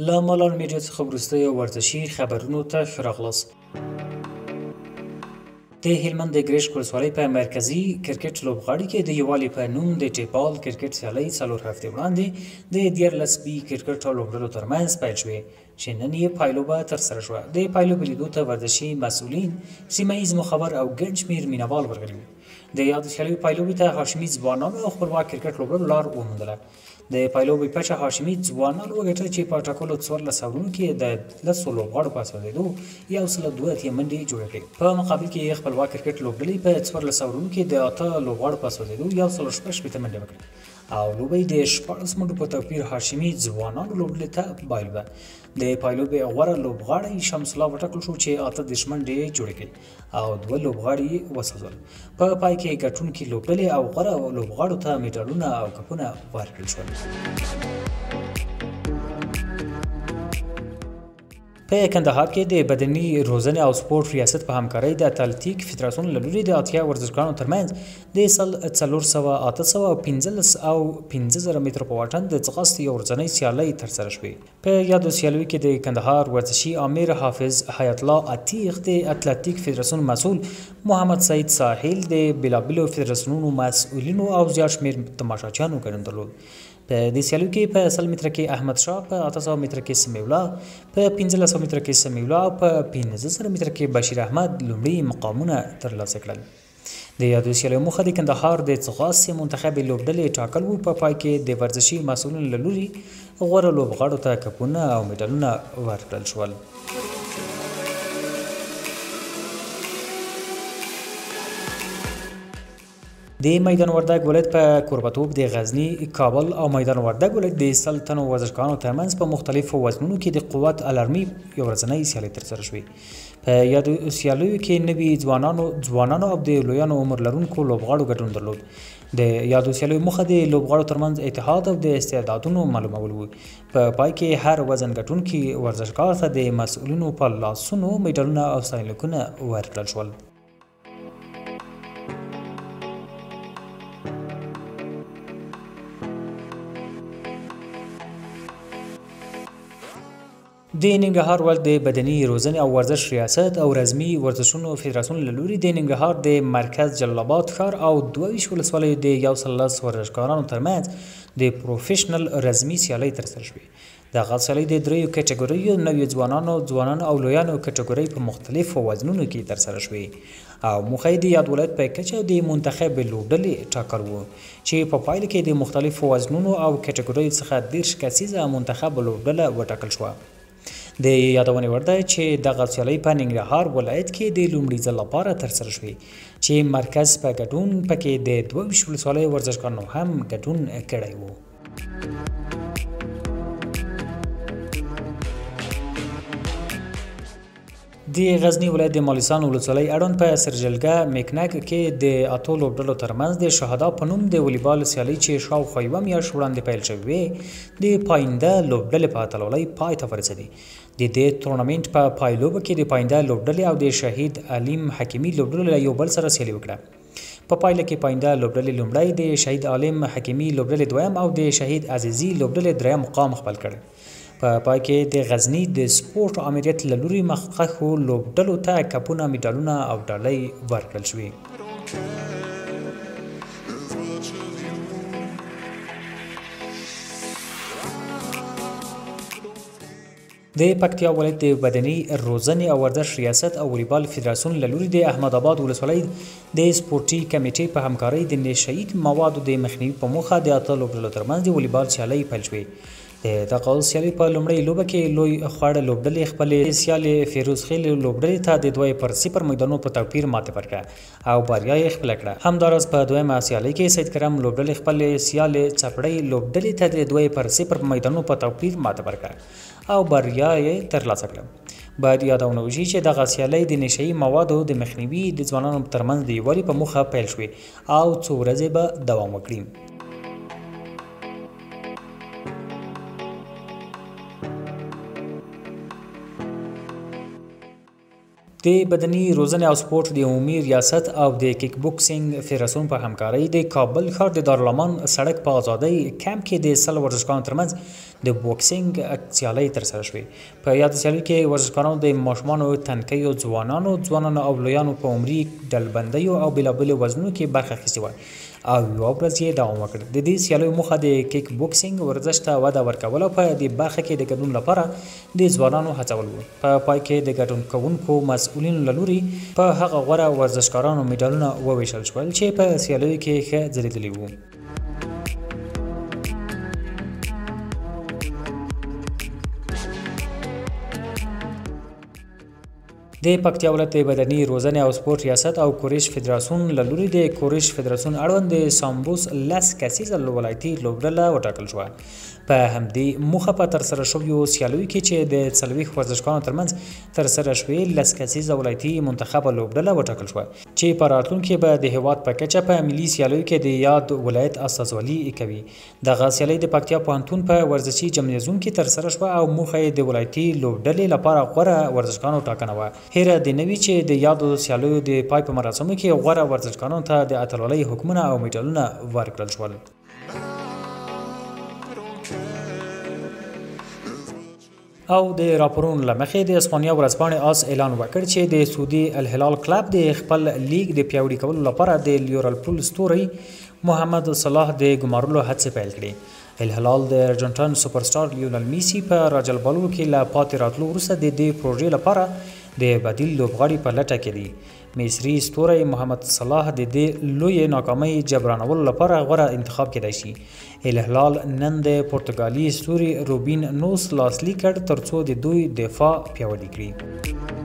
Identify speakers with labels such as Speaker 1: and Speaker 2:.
Speaker 1: له مالان میډیا څخه وروستیو ورزشي خبرونو ته ښه راغلاست. د هلمند د ګرشک ولسوالۍ په مرکزي کرکټ لوبغالي کې د یووالي په نوم د ټیپال کرکټ سیالۍ 4 هفتې وړاندې د 14 بي کرکټ لوبډلو ترمنځ پیل شوې چې نن یې پایلوبه ترسره شوه. د پایلوبې لیدو ته ورزشي مسؤلین، سیمه ییز مخبر او ګڼ شمېر مینوال ورغلي وو. د یادو سیالیو پایلوبې ته هاشمي ځوانانو او خپلواک کرکټ لوبډلو لار وموندله. د پایلوبې پچه هاشمي ځوانانو وګټله چې په ټاکلو 14 اورونو کې د 10 لوبغاړو په اسودېدو 102 منډې جوړې کړې. په مقابل کې خپلواک کرکټ لوبډلې په 14 اورونو کې د 8 لوبغاړو په اسودېدو 116 منډې وکړې او لوبې د 14 منډو په توپیر هاشمي ځوانانو لوبډلې ته بایلوده. د پایلوبې غوره لوبغاړی شمس الله وټاکل شو چې 8 منډې جوړې کړې او 2 لوبغاړي وسوځول. په پای کې ګټونکي لوبډلې او غوره لوبغاړو ته میډالونه او کپونه ورکړل شول. په کندهار کې د بدني روزنې او سپورت ریاست په همکارۍ د اتلتیک فدراسیون له لوري د اتیا ورزشکارانو ترمنځ د سل 400 815 او 15000 مترو په واټن د ځغاستې یو ورځنۍ سیالۍ ترسره شوې. په یادو سیالیو کې د کندهار ورزشي امیر حافظ حیات الله عتیق، د اتلتیک فدراسیون مسؤل محمد سعید ساحل، د بېلابېلو فدراسیونونو مسؤلینو او زیات شمېر تماشاچیانو ګډون درلود. په دې سیالیو کې په 100 متره کې احمد شاه، په 800 متره کې سمیع الله، په 1500 متره کې سمیع الله او په 1500 متره کې بشیر احمد لومړي مقامونه ترلاسه کړل. د یادو سیالیو موخه د کندهار د ځغاستې منتخب لوبډلې ټاکل وو. په پای کې د ورزشي مسؤلینو له لوري غوره لوبغاړو ته کپونه او میډالونه ورکړل شول. د میدان وردګ ولایت په کوربتوب د غزني، کابل او میدان وردګ ولایت د 100 تنو ورزشکارانو ترمنځ په مختلفو وزنونو کې د قوت الارمي یو ورځنۍ سیالۍ ترسره شوې. په یادو سیالیو کې نوي ځوانانو او د لویانو عمر لرونکو لوبغاړو ګډون درلود. د یادو سیالیو موخه د لوبغاړو ترمنځ اتحاد او د استعدادونو معلومول وو. په پای کې هر وزن ګټونکي ورزشکار ته د مسؤلینو په لاسونو میډالونه او ستاینلیکونه ورکړل شول. د ننګرهار ولایت د بدني روزنې او ورزش ریاست او رزمي ورزشونو فدراسیون له لوري د ننګرهار د مرکز جلال آباد ښار او 22 ولسوالیو د 113 ورزشکارانو ترمنځ د پروفیشنل رزمي سیالۍ ترسره شوې. دغه سیالۍ د 3 کټګوریو نویو ځوانانو او لویانو کټګورۍ په مختلفو وزنونو کې ترسره شوې او موخه د یاد ولایت په کچه د منتخب لوبډلې ټاکل وو چې په پایله کې د مختلفو وزنونو او کټګوریو څخه 10 کسیزه منتخب لوبډله وټاکل شوه. د یادونې وړ ده چې دغه سیالۍ په ننګرهار ولایت کې د لومړي ځل لپاره ترسره شوې چې مرکز په ګډون پکې د 22 ولسوالیو ورزشکارانو هم ګډون کړی وو. د غزنی ولایت د مالیسان ولسوالۍ اړوند په سرجلګه میکنک کې د 8 لوبډلو ترمنځ د شهدا په نوم د والیبال سیالۍ چې شاوخوا یوه میاشت وړاندې پیل شوې د پاینده لوبډلې په اتلولۍ پای ته ورسېدې. د دې تورنمنټ په پایلوبه کې د پاینده لوبډلې او د شهید علیم حکیمي لوبډلې یو بل سره سیالي وکړه. په پایله کې پاینده لوبډلې لومړی، د شهید علیم حکیمي لوبډلې دویم او د شهید عزیزي لوبډلې دریم مقام خپل کړ. په پای کې د غزني د سپورت امریت له لوري مخکښو لوبډلو ته کپونه، میډالونه او ډالۍ ورکړل شوې. د پکتیا ولایت د بدني روزنې او ورزش ریاست او والیبال فدراسیون له لوري د احمد آباد ولسوالۍ د سپورټي کمیټې په همکارۍ د نشه یي موادو د مخنیوي په موخه د 8 لوبډلو ترمنځ د والیبال سیالۍ پیل شوې. د دغه سیالۍ په لومړۍ لوبه کې لوی خواړه لوبډلې خپلې سیالې فیروزخیل لوبډلې ته د 2-0 میدانونو په توپیر ماتې ورکړه او بریا یې خپله کړه. همداراز په دویمه سیالۍ کې سید کرم لوبډلې خپلې سیالې څپړۍ لوبډلې ته د 2-0 میدانونو په توپیر ماتې ورکړه او بریا یې ترلاسه کړه. باید یادونه وشي چې دغه سیالۍ د نشه یي موادو د مخنیوي د ځوانانو ترمنځ د یووالي په موخه پیل شوې او څو ورځې به دوام وکړي. د بدني روزنې او سپورت د عمومي ریاست او د کیک بوکسینګ فدراسیون په همکارۍ د کابل ښار د دارالامان سړک په ازادۍ کمپ کې د 100 ورزشکارانو ترمنځ د بوکسینګ سیالۍ ترسره شوې. په یاد سیالۍ کې ورزشکارانو د ماشومانو، تنکیو، ځوانانو او لویانو په عمري ډلبندیو او بېلابېلو وزنونو کې برخه اخیستې وه او یوه ورځ یې دوام وکړ. د دې سیالیو موخه د کیک بوکسینګ ورزش ته وده ورکول او په دې برخه کې د ګډون لپاره د ځوانانو هڅول وو. په پای کې د ګډون کوونکو مسؤلینو له لوري په هغه غوره ورزشکارانو میډالونه وویشل شول چې په سیالیو کې ښه ځلیدلي وو. د پکتیا ولایت د بدني روزنې او سپورت ریاست او کورش فدراسیون له لوري د کورش فدراسیون اړوند د سامبوس 10 کسیزه ولایتي لوبډله وټاکل شوه. په همدې موخه په ترسره شویو سیالیو کې چې د 40 ورزشکارانو ترمنځ ترسره شوې 10 کسیزه ولایتي منتخبه لوبډله وټاکل شوه چې په راتلونکي کې به د هیواد په کچه په ملي سیالیو کې د یاد ولایت استازولي کوي. دغه سیالي د پکتیا پوهنتون په ورزشي جمنازیوم کې ترسره شوه او موخه یې د ولایتي لوبډلې لپاره غوره ورزشکارانو ټاکنه وه. هیره د نوي چې د یادو سیالیو د پای په مراسمو کې غوره ورزشکارانو ته د اتلولۍ حکمونه او میډالونه ورکړل شول. او د راپورونو له مخې د اسپانیا ورځپاڼې آس اعلان وکړ چې د سعودي الهلال کلب د خپل لیګ د پیاوړي کولو لپاره د لیورپول ستوری محمد صلاح د ګمارلو هڅې پیل کړې. الهلال د ارجنټاین سوپرسټار لیونل میسی په راجلبالو کې له پاتې راتلو وروسته د دې پروژې لپاره د بدیل لوبغاړي په لټه کې دی. مصري ستوری محمد صلاح د دې لوی ناکامۍ جبرانولو لپاره غوره انتخاب کېدای شي. الهلال نن د پرتګالي ستوري روبین نوس لاسلیک کړ ترڅو د دوی دفاع پیاوړې کړي.